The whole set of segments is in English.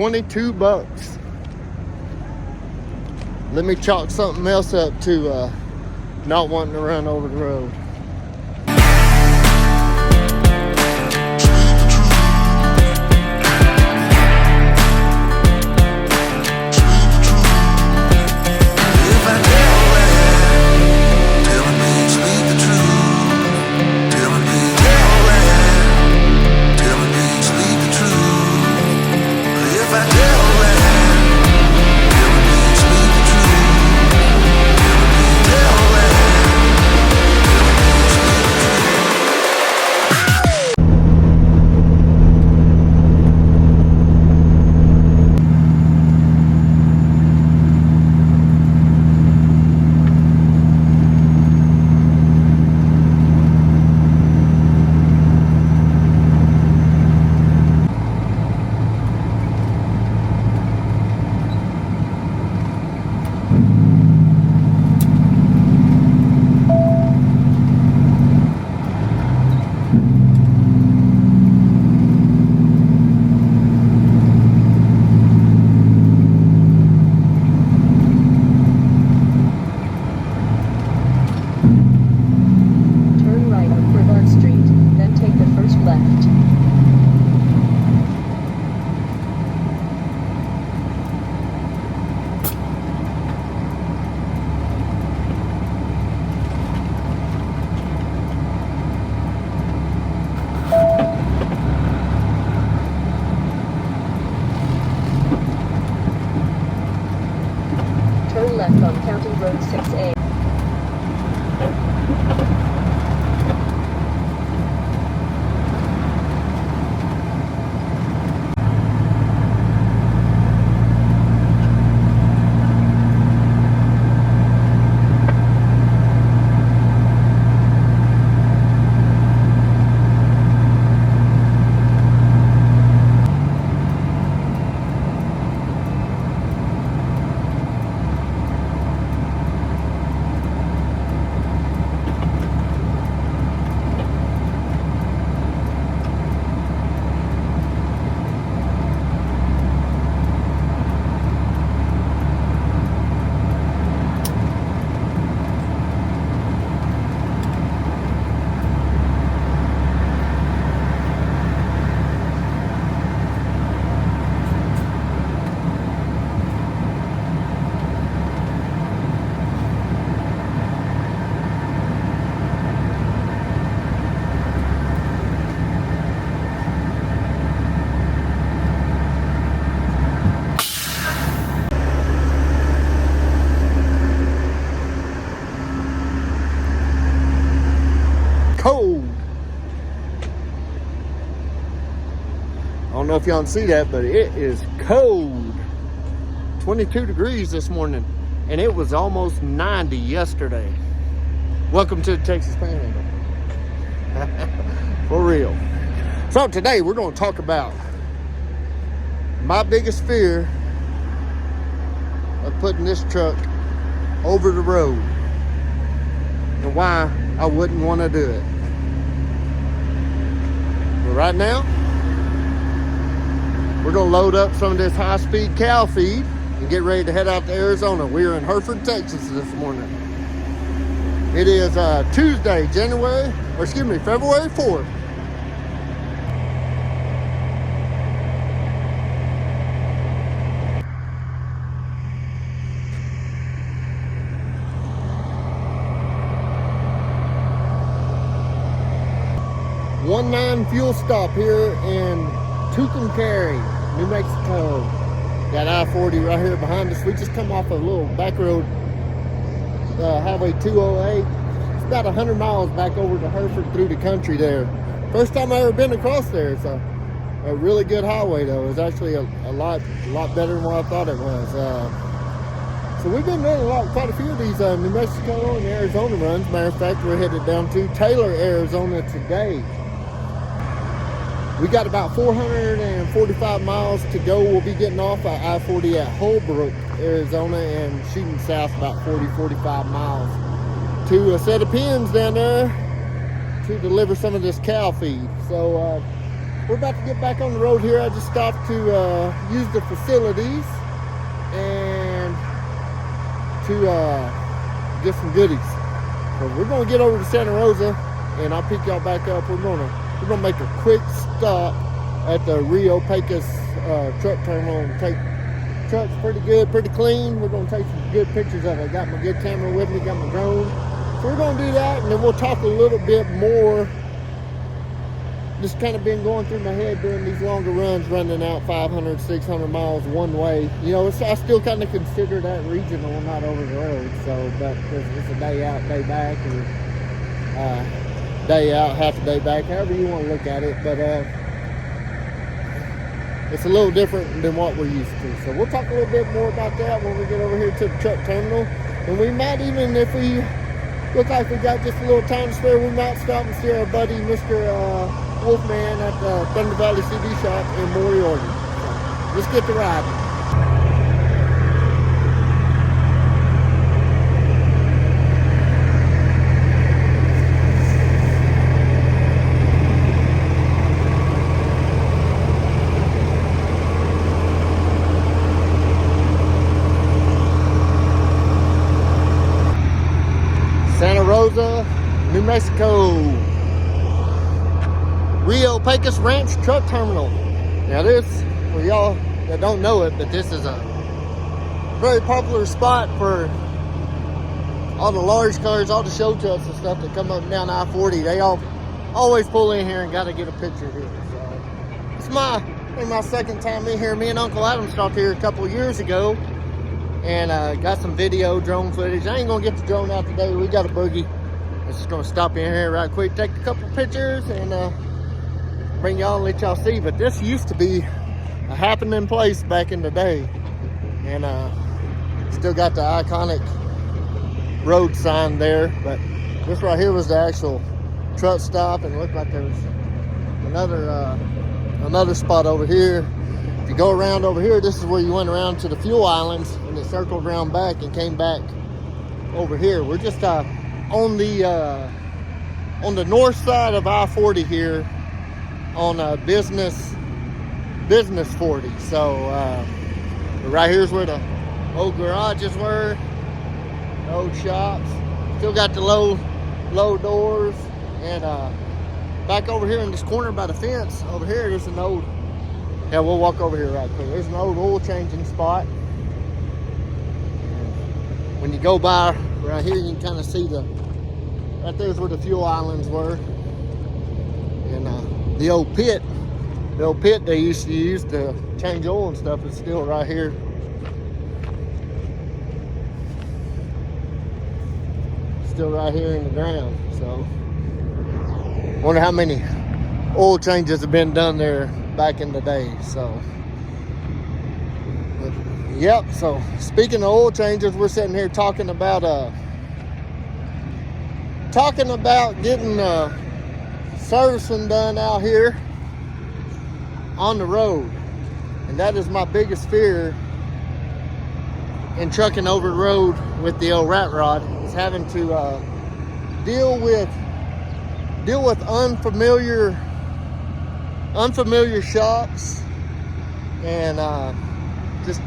$22. Let me chalk something else up to not wanting to run over the road. Turn left on County Road 6A. Cold. I don't know if y'all can see that, but it is cold. 22 degrees this morning, and it was almost 90 yesterday. Welcome to the Texas Panhandle. For real. So today we're going to talk about my biggest fear of putting this truck over the road and why I wouldn't want to do it. But right now, we're going to load up some of this high-speed cow feed and get ready to head out to Arizona. We're in Hereford, Texas this morning. It is Tuesday, February 4th. .19 fuel stop here in Tucumcari, New Mexico. Got I-40 right here behind us. We just come off a little back road, Highway 208. It's about 100 miles back over to Hereford through the country there. First time I ever been across there. It's a really good highway though. It's actually a lot better than what I thought it was. So we've been running quite a few of these New Mexico and Arizona runs. Matter of fact, we're headed down to Taylor, Arizona today. We got about 445 miles to go. We'll be getting off at I-40 at Holbrook, Arizona, and shooting south about 45 miles to a set of pins down there to deliver some of this cow feed. So we're about to get back on the road here. I just stopped to use the facilities and to get some goodies. So we're gonna get over to Santa Rosa, and I'll pick y'all back up. We're gonna make a quick stop at the Rio Pecos truck terminal and take truck's pretty good, pretty clean. We're gonna take some good pictures of it. I got my good camera with me, got my drone. So we're gonna do that, and then we'll talk a little bit more. Just kind of been going through my head doing these longer runs, running out 500, 600 miles one way. You know, I still kind of consider that regional, not over the road. So, but it's a day out, day back, or day out, half a day back, however you want to look at it. But it's a little different than what we're used to. So we'll talk a little bit more about that when we get over here to the truck terminal. And we might even, if we look like we got just a little time to spare, we might stop and see our buddy, Mr. Wolfman at the Thunder Valley CD shop in Moriarty. So let's get to riding. Santa Rosa, New Mexico. Rio Pecos Ranch Truck Terminal. Now this, for y'all that don't know it, but this is a very popular spot for all the large cars, all the show trucks and stuff that come up and down I-40. They all always pull in here and got to get a picture here. So it's my second time in here. Me and Uncle Adam stopped here a couple of years ago and got some video, drone footage. I ain't gonna get the drone out today. We got a boogie. I'm just gonna stop in here right quick, take a couple pictures, and bring y'all and let y'all see. But this used to be a happening place back in the day, and still got the iconic road sign there. But this right here was the actual truck stop, and it looked like there was another spot over here. If you go around over here, this is where you went around to the fuel islands, and it circled around back and came back over here. We're just on the north side of I-40 here, on business 40. So right here's where the old garages were, the old shops. Still got the low doors. And back over here in this corner by the fence over here, there's an old, we'll walk over here right quick. There's an old oil changing spot. And when you go by right here, you can kind of see right there's where the fuel islands were. And the old pit they used to use to change oil and stuff is still right here. Still right here in the ground. So wonder how many oil changes have been done there back in the day. So but, yep. So speaking of oil changes, we're sitting here talking about getting servicing done out here on the road. And that is my biggest fear in trucking over the road with the old RatRod, is having to deal with unfamiliar shops, and just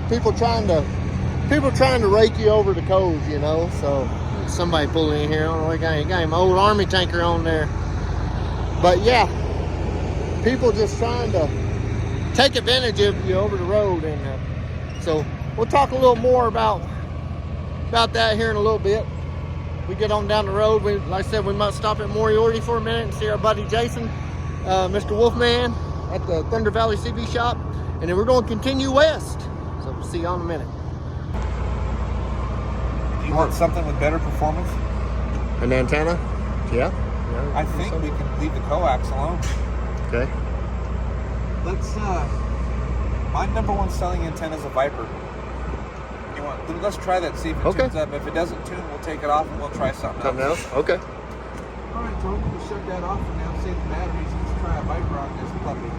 people trying to rake you over the coals, you know. So somebody pulling in here, I don't know, got an old army tanker on there. But yeah, people just trying to take advantage of you over the road. And so we'll talk a little more about that here in a little bit. We get on down the road. Like I said, we might stop at Moriarty for a minute and see our buddy Jason, Mr. Wolfman at the Thunder Valley CV shop. And then we're going to continue west. So we'll see you in a minute. Do you want something with better performance? An antenna? Yeah. I think we can leave the coax alone. Okay. Let's my number one selling antenna is a Viper. Let's try that, see if it tunes up. If it doesn't tune, we'll take it off and we'll try something else. Okay. All right, Tony, we'll shut that off for now. Save the batteries. Let's try a Viper on this puppy.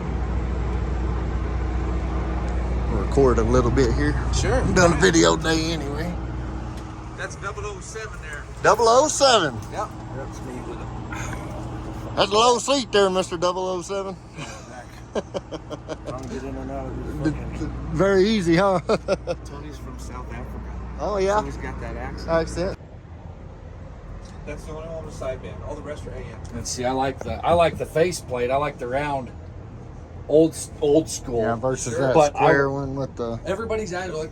We'll record a little bit here. Sure. I'm done a video day anyway. That's 007 there. 007. Yep. That's me with it. That's a low seat there, Mr. 007. I don't get in and out of this fucking... Very easy, huh? Tony's from South Africa. Oh, yeah. So he's got that accent. Accent. That's the only one with a sideband. All the rest are AM. And see, I like the faceplate. I like the round, old school. Yeah, versus that But square one with the... Everybody's at like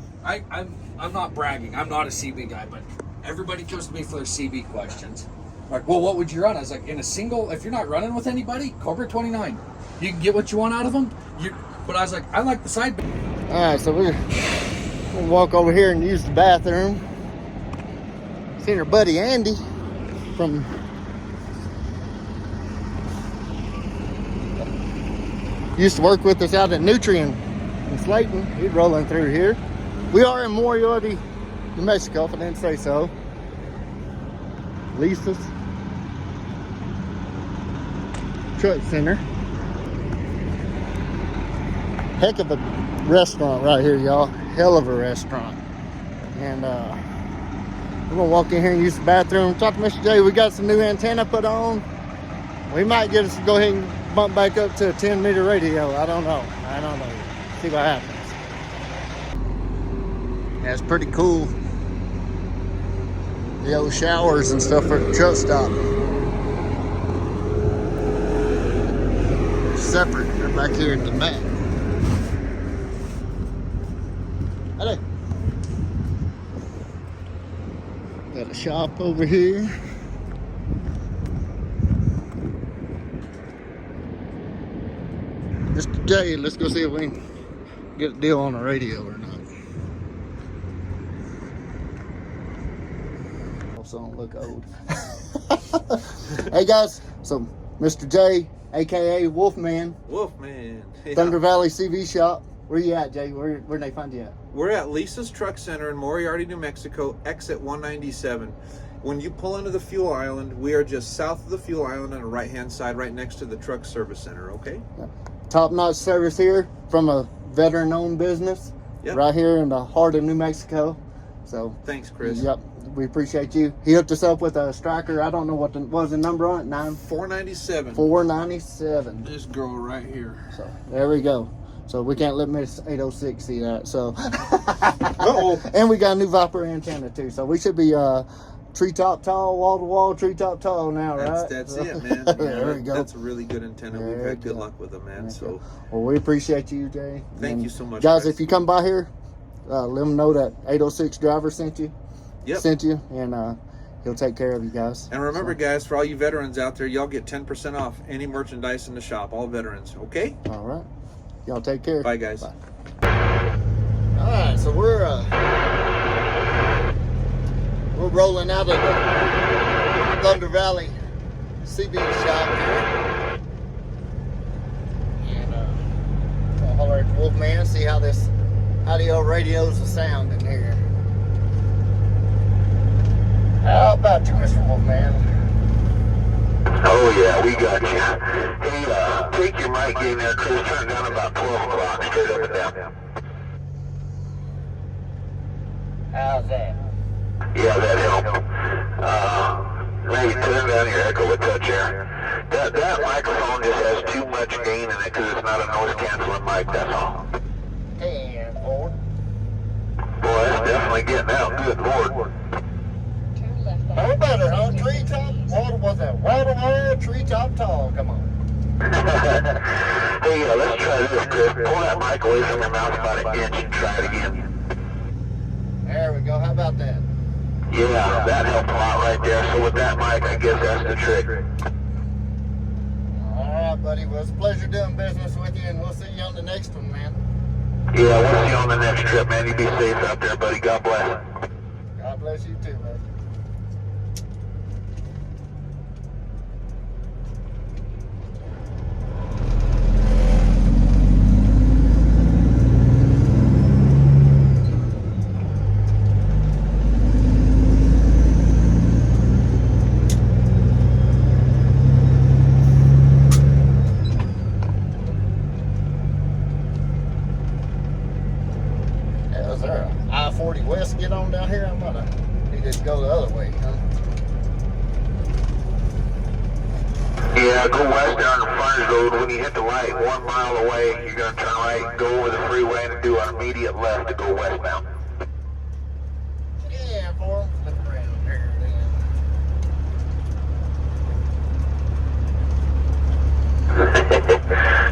I'm not bragging. I'm not a CB guy, but everybody comes to me for their CB questions. Like, well, what would you run? I was like, in a single, if you're not running with anybody, Cobra 29. You can get what you want out of them. But I was like, I like the sideband. All right, so we'll walk over here and use the bathroom. Seen our buddy Andy from used to work with us out at Nutrien in Slayton. He's rolling through here. We are in Moriarty, New Mexico, if I didn't say so. Lisa's Truck Center. Heck of a restaurant right here, y'all. Hell of a restaurant. And we're gonna walk in here and use the bathroom. Talk to Mr. J. We got some new antenna put on. We might get us to go ahead and bump back up to a 10-meter radio. I don't know. See what happens. Yeah, it's pretty cool. The old showers and stuff for the truck stop. Separate. They're back here at the back. Hello. Got a shop over here. Mr. J, let's go see if we can get a deal on the radio or not. Also don't look old. Hey guys, so Mr. J, aka Wolfman. Wolfman. Yeah. Thunder Valley CV shop. Where you at, Jay? Where they find you at? We're at Lisa's Truck Center in Moriarty, New Mexico, exit 197. When you pull into the fuel island, we are just south of the fuel island on the right-hand side, right next to the truck service center, okay? Yeah. Top-notch service here from a veteran-owned business. Yep. Right here in the heart of New Mexico. So thanks, Chris. Yep, we appreciate you. He hooked us up with a striker. I don't know what was the number on it. 497. 497. This girl right here. So there we go. So we can't let Miss 806 see that. So uh-oh. And we got a new Viper antenna too. So we should be treetop tall, wall to wall, treetop tall now, right? That's it, man. There we go. That's a really good antenna. There We've had good go. luck with them, man. There So well, we appreciate you, Jay. Thank you so much, guys. If you come by here, let him know that 806 driver sent you. Yep. Sent you, and he'll take care of you guys. And remember, guys, for all you veterans out there, y'all get 10% off any merchandise in the shop. All veterans, okay? All right. Y'all take care. Bye, guys. Bye. All right, so we're rolling out of the Thunder Valley CB shop here, and I'll holler at the Wolfman, see how this audio radios are sounding here. How about you, Mr. Wolfman? Oh yeah, we got you. Hey, take your mic in there, Chris. Turn it down about 12 o'clock, straight up and down. How's that? Yeah, that helped. Maybe turn down your echo a touch there. That microphone just has too much gain in it because it's not a noise canceling mic, that's all. 10 forward. Boy, that's definitely getting out. Good Lord. Turn left No on better, huh? County Road Treetop, 68. what was that? Wall-to-wall, treetop tall, come on. Hey, let's try this, Chris. Pull that mic away from your mouth about an inch and try it again. There we go, how about that? Yeah, that helped a lot right there. So with that mic, I guess that's the trick. All right, buddy, well, it's a pleasure doing business with you, and we'll see you on the next one, man. Yeah, we'll see you on the next trip, man. You be safe out there, buddy. God bless. God bless you too, man. Is there a I-40 West get on down here? I'm gonna need to go the other way, huh? Yeah, go west down the frontage road. When you hit the light 1 mile away, you're going to turn right, go over the freeway, and do an immediate left to go westbound. Yeah, boy. Look around here then.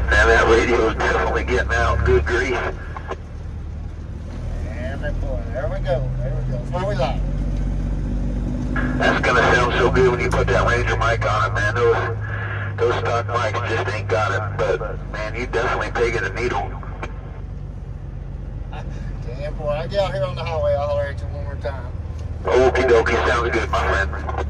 Now that radio is definitely getting out. Good grief. Yeah, that boy. There we go. There we go. That's where we like. That's going to sound so good when you put that Ranger mic on it, man. Those stock mics just ain't got it. But, man, you definitely pegging a needle. Damn, boy. I get out here on the highway. I'll holler at you one more time. Okie dokie. Sounds good, my friend.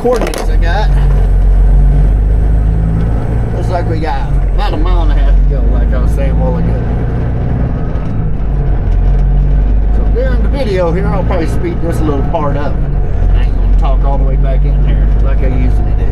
Coordinates I got. Looks like we got about a mile and a half to go, like I was saying a while ago. So during the video here, I'll probably speed this little part up. I ain't gonna talk all the way back in there like I usually do.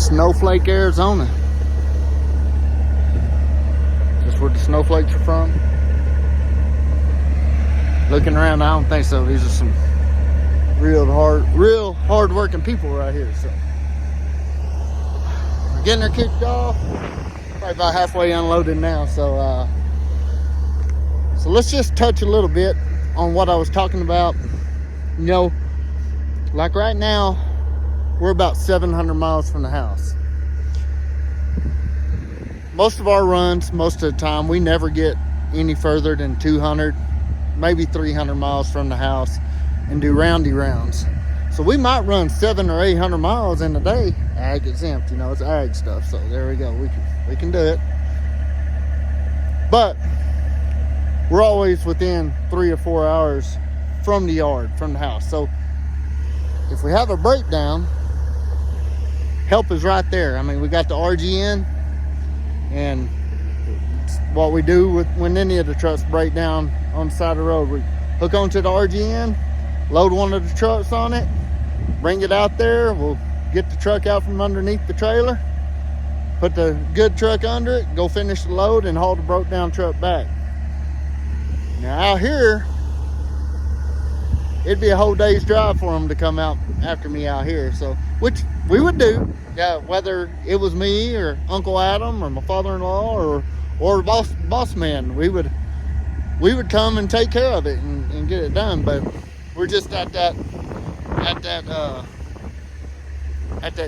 Snowflake, Arizona. Is this where the snowflakes are from? Looking around, I don't think so. These are some real hard working people right here. So we're getting her kicked off. Probably about halfway unloaded now. So let's just touch a little bit on what I was talking about. You know, like right now, we're about 700 miles from the house. Most of our runs, most of the time, we never get any further than 200, maybe 300 miles from the house and do roundy rounds. So we might run 700 or 800 miles in a day. Ag exempt, you know, it's ag stuff. So there we go. We can do it. But we're always within 3 or 4 hours from the yard, from the house. So if we have a breakdown, help is right there. I mean, we got the RGN, and what we do when any of the trucks break down on the side of the road, we hook onto the RGN, load one of the trucks on it, bring it out there. We'll get the truck out from underneath the trailer, put the good truck under it, go finish the load, and haul the broke down truck back. Now out here, it'd be a whole day's drive for them to come out after me out here. So, which we would do, yeah, whether it was me or Uncle Adam or my father-in-law or boss man, we would come and take care of it and get it done. But we're just at that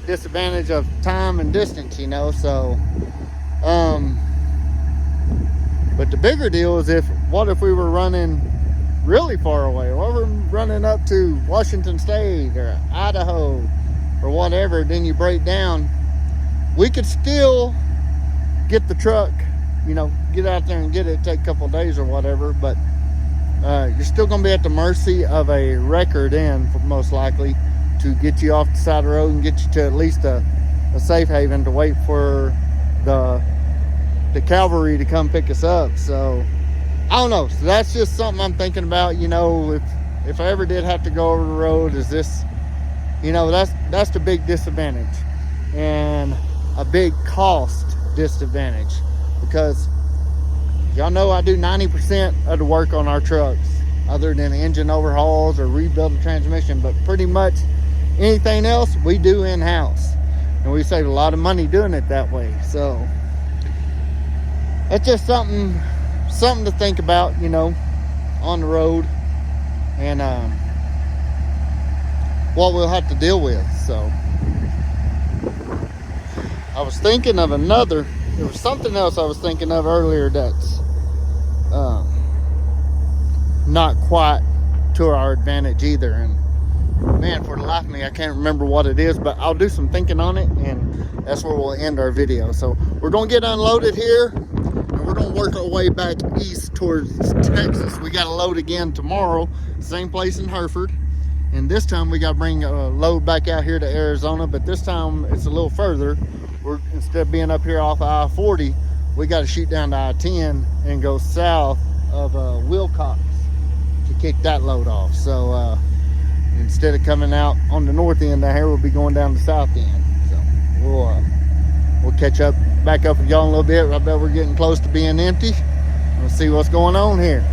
disadvantage of time and distance, you know. So, but the bigger deal is what if we were running really far away, or we're running up to Washington State or Idaho or whatever, then you break down, we could still get the truck, you know, get out there and get it, take a couple of days or whatever, but you're still going to be at the mercy of a record end, most likely, to get you off the side of the road and get you to at least a safe haven to wait for the cavalry to come pick us up. So I don't know. So that's just something I'm thinking about. You know, if I ever did have to go over the road, is this, you know, that's the big disadvantage and a big cost disadvantage, because y'all know I do 90% of the work on our trucks, other than engine overhauls or rebuild the transmission. But pretty much anything else we do in-house, and we save a lot of money doing it that way. So it's just something to think about, you know, on the road, and what we'll have to deal with. So I was thinking of there was something else I was thinking of earlier that's not quite to our advantage either, and man, for the life of me, I can't remember what it is, but I'll do some thinking on it, and that's where we'll end our video. So we're gonna get unloaded here, and we're gonna work our way back east towards Texas. We got to load again tomorrow, same place in Hereford, and this time we got to bring a load back out here to Arizona, but this time it's a little further. Instead of being up here off of I-40, we got to shoot down to I-10 and go south of Viltox to kick that load off. So instead of coming out on the north end out here, we'll be going down the south end. So we'll catch up back up with y'all in a little bit. I bet we're getting close to being empty. We'll see what's going on here.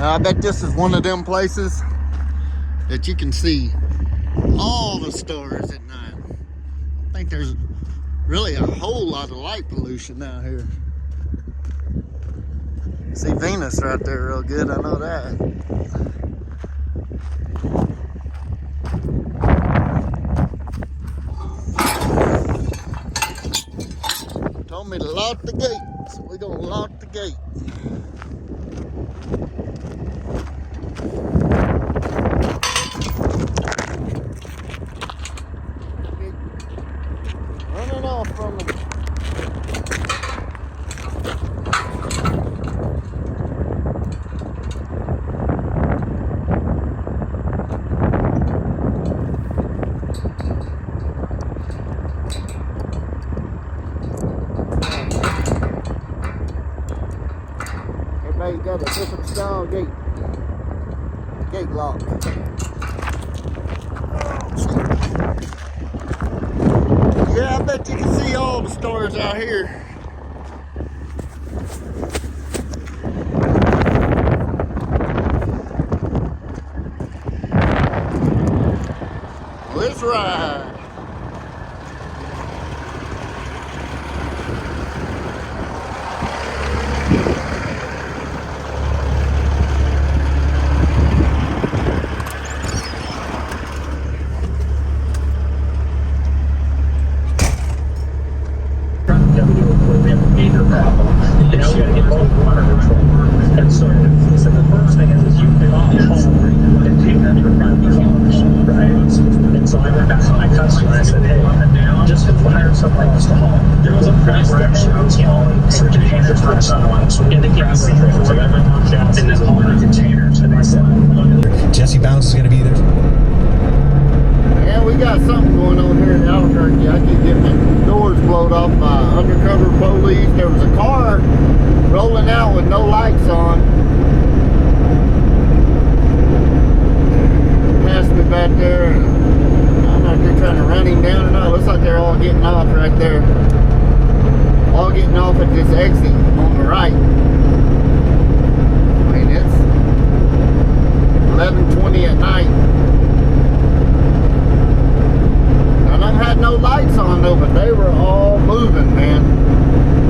I bet this is one of them places that you can see all the stars at night. I think there's really a whole lot of light pollution out here. See Venus right there real good, I know that. Told me to lock the gate, so we're gonna lock the gate. Running off from the everybody's got a different style gate lock. Yeah, I bet you can see all the stars out here. Let's ride. Jesse Bounce is going to be there. Yeah, we got something going on here in Albuquerque. I keep getting the doors blowed off by undercover police. There was a car rolling out with no lights on. Passed me back there. I'm out there trying to run him down or not. Looks like they're all getting off right there. All getting off at this exit on the right. I mean, it's 11:20 at night. None of them had no lights on though, but they were all moving, man.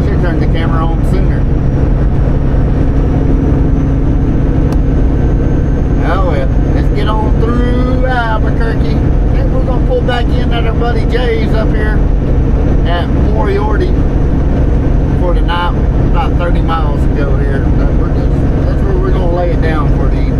Should turn the camera on sooner. Oh well, let's get on through Albuquerque. I think we're gonna pull back in at our buddy Jay's up here at Moriarty for the night. About 30 miles to go here. That's where we're gonna lay it down for the evening.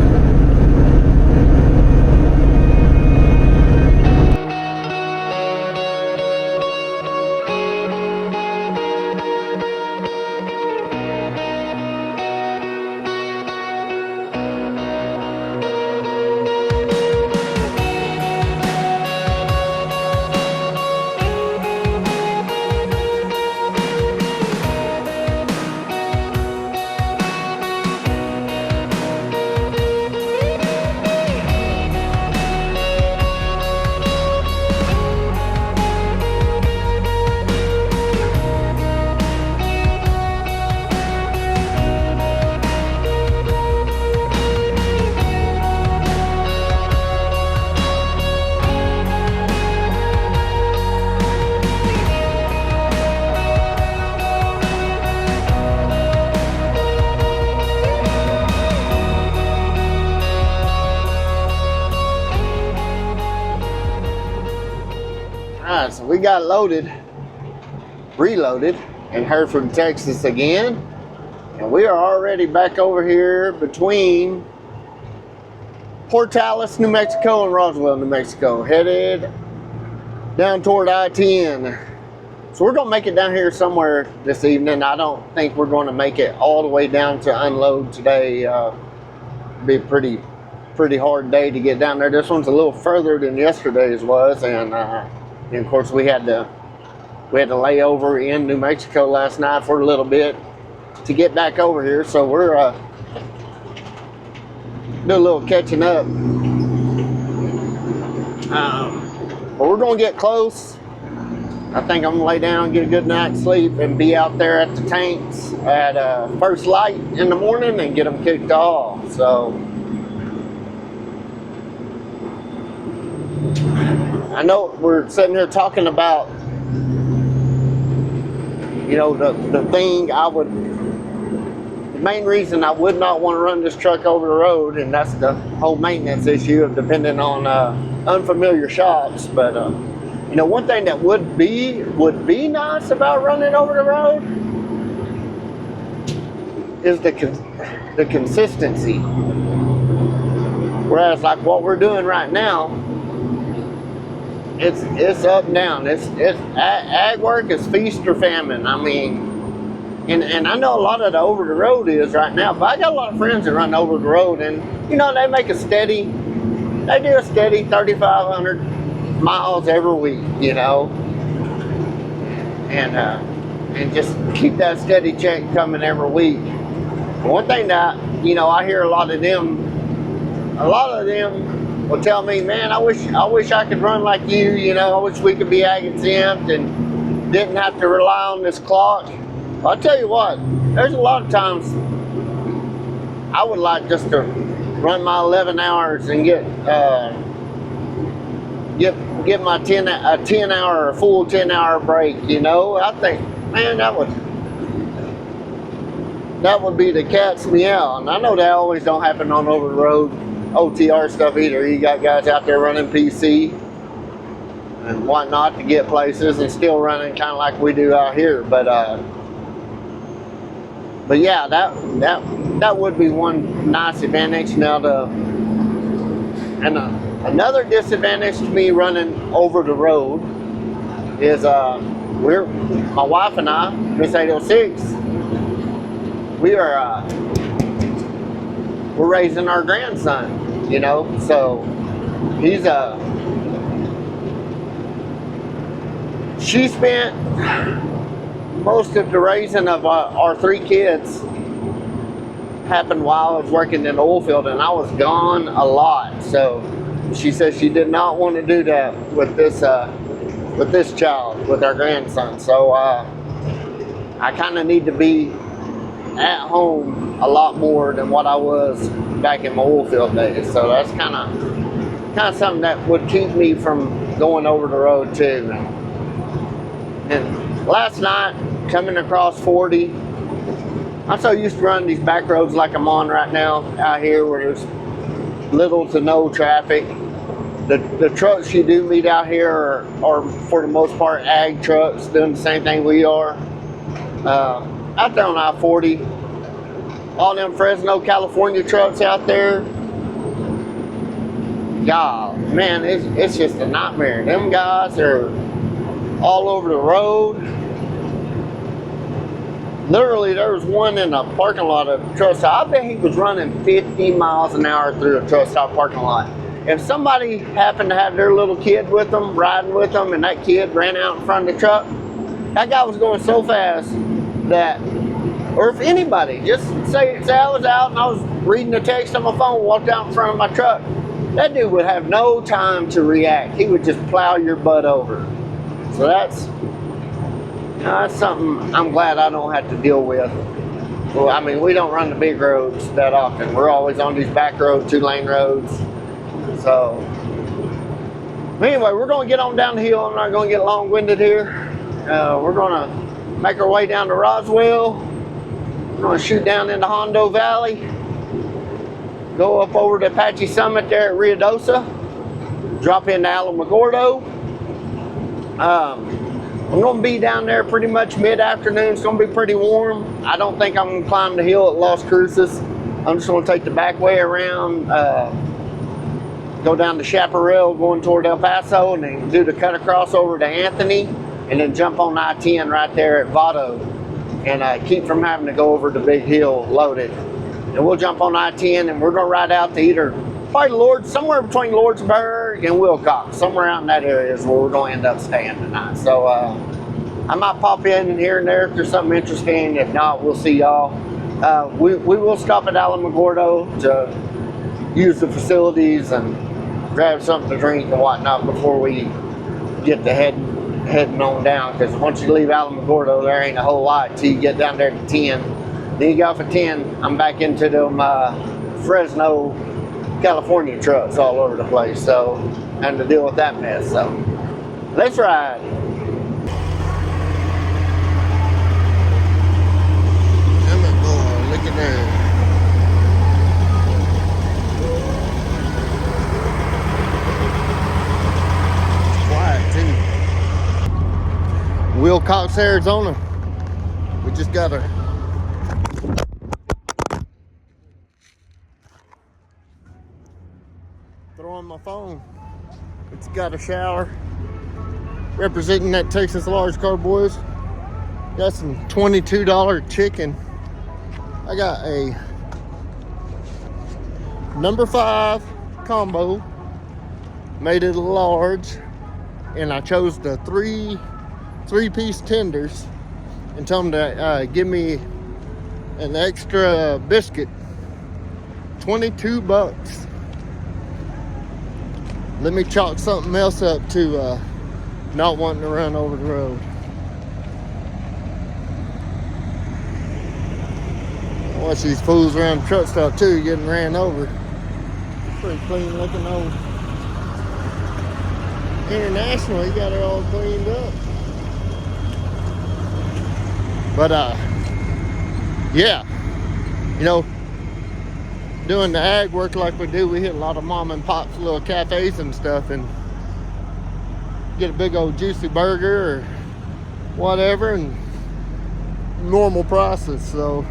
Alright, so we got loaded, reloaded, and heard from Texas again. And we are already back over here between Portales, New Mexico and Roswell, New Mexico, headed down toward I-10. So we're gonna make it down here somewhere this evening. I don't think we're gonna make it all the way down to unload today. Be a pretty hard day to get down there. This one's a little further than yesterday's was, and of course we had to lay over in New Mexico last night for a little bit to get back over here. So we're do a little catching up. But we're gonna get close. I think I'm gonna lay down, get a good night's sleep, and be out there at the tanks at first light in the morning and get them kicked off. So I know we're sitting here talking about, you know, the thing the main reason I would not want to run this truck over the road, and that's the whole maintenance issue of depending on unfamiliar shops. But you know, one thing that would be nice about running over the road is the consistency. Whereas like what we're doing right now, it's up and down. It's ag work is feast or famine. I mean, and I know a lot of the over the road is right now, but I got a lot of friends that run over the road, and you know, they do a steady 3,500 miles every week, you know, and just keep that steady check coming every week. One thing that, you know, I hear a lot of them will tell me, man, I wish I could run like you, you know, I wish we could be ag exempt and didn't have to rely on this clock. I'll tell you what, there's a lot of times I would like just to run my 11 hours and get my 10 hour, full 10 hour break, you know. I think, man, that would be the cat's meow. And I know that always don't happen on over the road OTR stuff either. You got guys out there running PC and whatnot to get places and still running kind of like we do out here. But yeah, that would be one nice advantage. Now another disadvantage to me running over the road is my wife and I, Miss 806, we're raising our grandson, you know. So she spent most of the raising of our 3 kids happened while I was working in the oil field, and I was gone a lot. So she said she did not want to do that with this child, with our grandson. So I kind of need to be at home a lot more than what I was back in my oil field days. So that's kind of something that would keep me from going over the road too. And last night, coming across 40, I'm so used to running these back roads like I'm on right now out here, where there's little to no traffic. The trucks you do meet out here are for the most part ag trucks doing the same thing we are. Out there on I-40, all them Fresno, California trucks out there, God, man, it's just a nightmare. Them guys are all over the road. Literally, there was one in a parking lot of a truck stop. I bet he was running 50 miles an hour through a truck stop parking lot. If somebody happened to have their little kid with them, riding with them, and that kid ran out in front of the truck, that guy was going so fast that, or if anybody, just say I was out and I was reading the text on my phone, walked out in front of my truck, that dude would have no time to react. He would just plow your butt over. So that's something I'm glad I don't have to deal with. Well, I mean, we don't run the big roads that often. We're always on these back roads, 2-lane roads. So, anyway, we're going to get on down the hill. I'm not going to get long-winded here. We're going to make our way down to Roswell. We're going to shoot down into Hondo Valley. Go up over to Apache Summit there at Ruidoso. Drop into Alamogordo. I'm going to be down there pretty much mid-afternoon. It's going to be pretty warm. I don't think I'm going to climb the hill at Las Cruces. I'm just going to take the back way around, go down to Chaparral going toward El Paso, and then do the cut across over to Anthony, and then jump on I-10 right there at Vado, and keep from having to go over the big hill loaded. And we'll jump on I-10, and we're going to ride out to either probably somewhere between Lordsburg and Wilcox, somewhere out in that area is where we're going to end up staying tonight. So I might pop in here and there if there's something interesting. If not, we'll see y'all. We will stop at Alamogordo to use the facilities and grab something to drink and whatnot before we get to heading heading on down, because once you leave Alamogordo, there ain't a whole lot till you get down there to 10. Then you get off at 10, I'm back into them Fresno, California trucks all over the place, so having to deal with that mess. So let's ride. Look at that. Viltox, Arizona. We just got to throw on my phone. It's got a shower. Representing that TXLARGECARBOYZ. Got some $22 chicken. I got a number 5 combo. Made it a large. And I chose the three-piece tenders and told them to give me an extra biscuit. $22. Let me chalk something else up to not wanting to run over the road. I watch these fools around the truck stop too getting ran over. Pretty clean looking old International. He got it all cleaned up. But yeah, you know, doing the ag work like we do, we hit a lot of mom and pops, little cafes and stuff, and get a big old juicy burger or whatever, and normal prices. So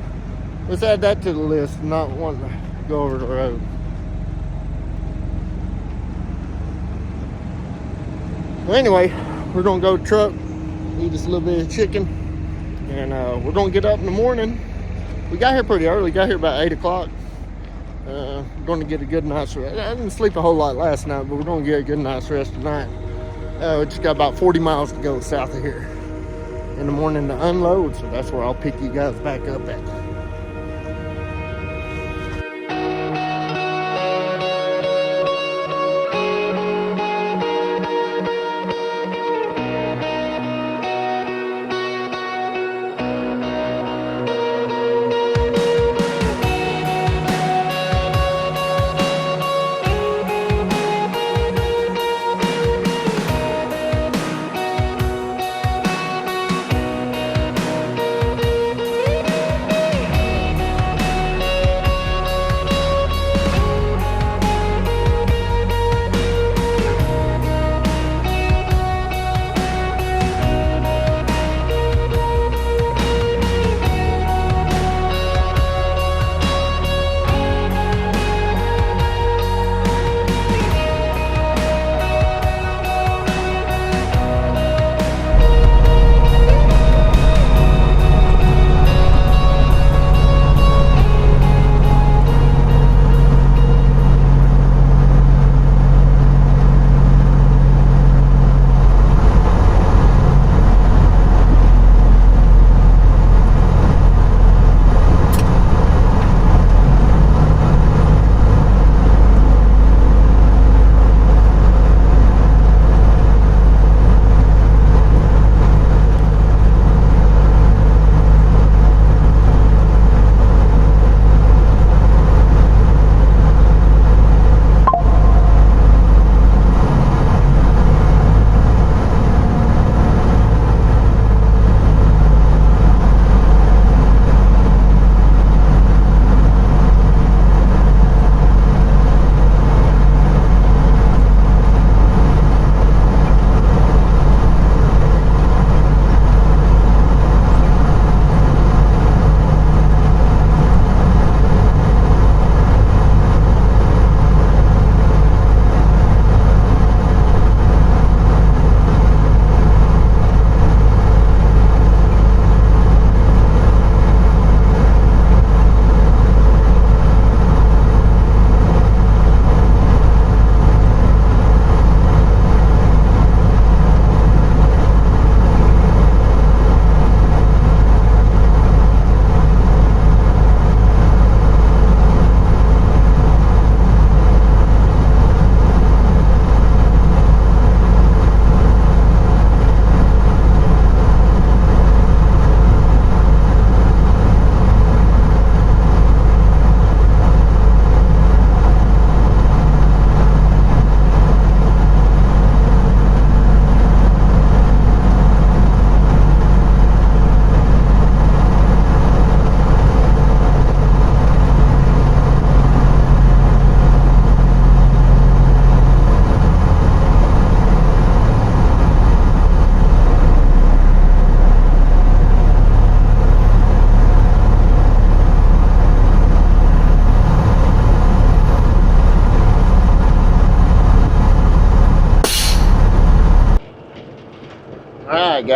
let's add that to the list, not wanting to go over the road. Well, anyway, we're gonna go truck, eat us a little bit of chicken, and we're gonna get up in the morning. We got here pretty early, got here about 8 o'clock. Going to get a good night's rest. I didn't sleep a whole lot last night, but we're going to get a good night's rest tonight. We just got about 40 miles to go south of here in the morning to unload, so that's where I'll pick you guys back up at.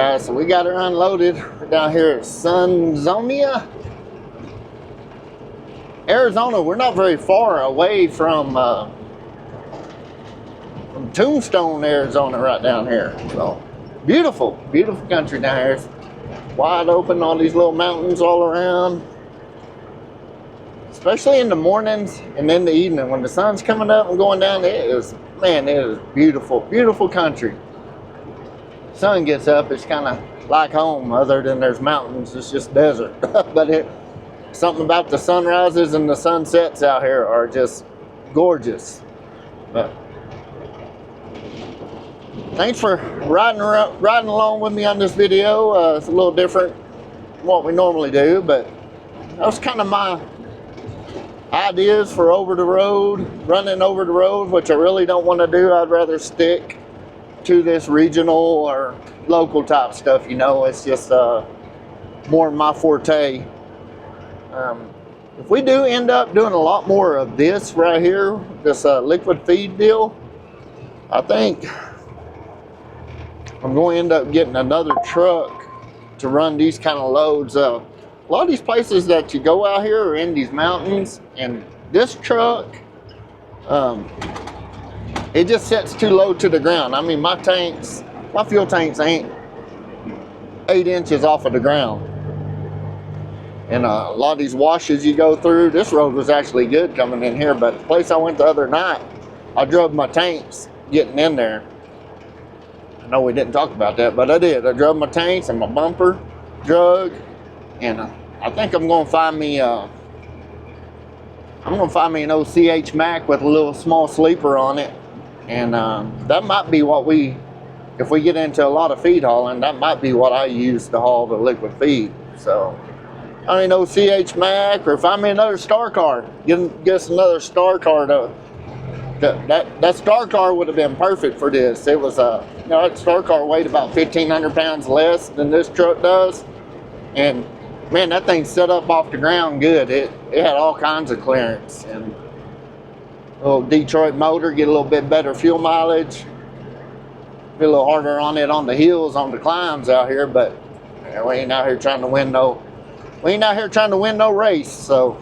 guys. So we got her unloaded. We're down here at Sunzonia, Arizona. We're not very far away from Tombstone, Arizona, right down here. So beautiful, beautiful country down here. It's wide open, all these little mountains all around. Especially in the mornings and in the evening when the sun's coming up and going down, it is, man, it is beautiful, beautiful country. Sun gets up, it's kind of like home, other than there's mountains, it's just desert. But something about the sunrises and the sunsets out here are just gorgeous. But thanks for riding along with me on this video. It's a little different from what we normally do, but that was kind of my ideas for over the road, running over the road, which I really don't want to do. I'd rather stick to this regional or local type stuff, you know. It's just more my forte. If we do end up doing a lot more of this right here, this liquid feed deal, I think I'm going to end up getting another truck to run these kind of loads. A lot of these places that you go out here are in these mountains, and this truck, it just sets too low to the ground. I mean, my fuel tanks ain't 8 inches off of the ground. And a lot of these washes you go through, this road was actually good coming in here, but the place I went the other night, I drove my tanks getting in there. I know we didn't talk about that, but I did. I drove my tanks and my bumper drug, and I think I'm gonna find me an OCH Mac with a little small sleeper on it, and that might be what if we get into a lot of feed hauling, that might be what I use to haul the liquid feed. So I mean, OCH Mac, or find me another Star Car. Get us another Star Car. That Star Car would have been perfect for this. It was that Star Car weighed about 1,500 pounds less than this truck does, and man, that thing set up off the ground good. It had all kinds of clearance, and a little Detroit motor, get a little bit better fuel mileage. Be a little harder on it on the hills, on the climbs out here, but we ain't out here trying to win no. We ain't out here trying to win no race. So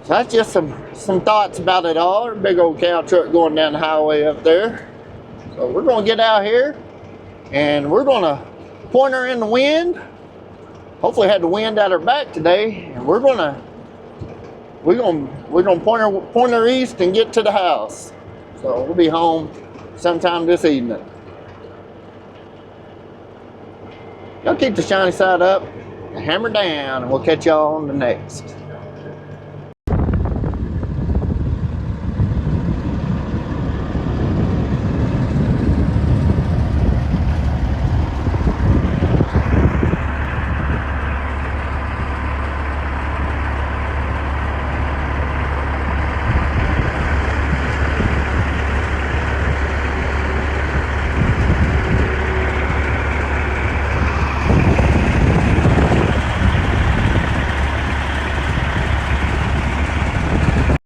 that's just some thoughts about it all. Big old cow truck going down the highway up there. So we're gonna get out here, and we're gonna point her in the wind. Hopefully had the wind at her back today, and we're gonna point her east and get to the house. So we'll be home sometime this evening. Y'all keep the shiny side up and hammer down, and we'll catch y'all on the next.